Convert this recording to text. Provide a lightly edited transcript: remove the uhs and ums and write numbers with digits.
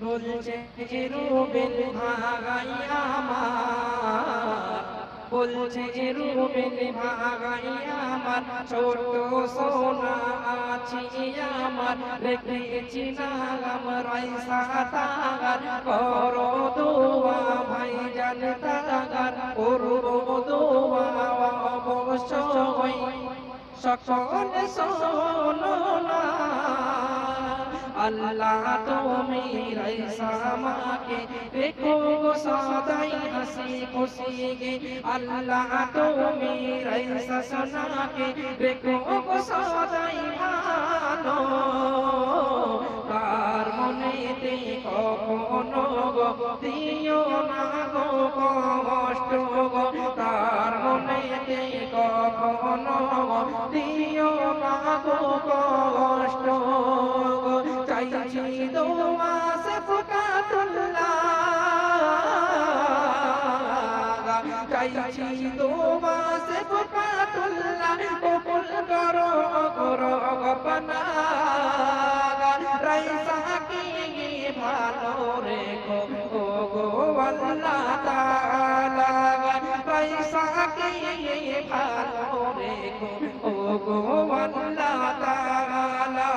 বলছে যে রুবেল ভাই আমার, বলছে যে রুবেল ভাই আমার, ছোট সোনা আছি আমার, রেখেছি নাম রাইসা তাগার, করো দোয়া ভাই জান তাগার, করো দোয়া অবশ্যই সকল শোনো না। আল্লাহ তুমি রাইসা আমাকে রেখো সদাই হাসি খুশি গে, আল্লাহ তুমি রাইসা সোনাকে রেখো সদাই ভালো। তার মনেতে কখনো গো দিও না গো কষ্ট গো, তার মনেতে কখনো গো দিও না গো কষ্ট গো। চাইছি দোয়া সে ফকাতুল্লাহ, চাইছি দোয়া সে ফকাতুল্লাহ, কবুল করো করো গপনা, রাইসাকে ভালো রেখো গো আল্লাহ তাআলা, রাইসাকে ভালো রেখো গো আল্লাহ তাআলা।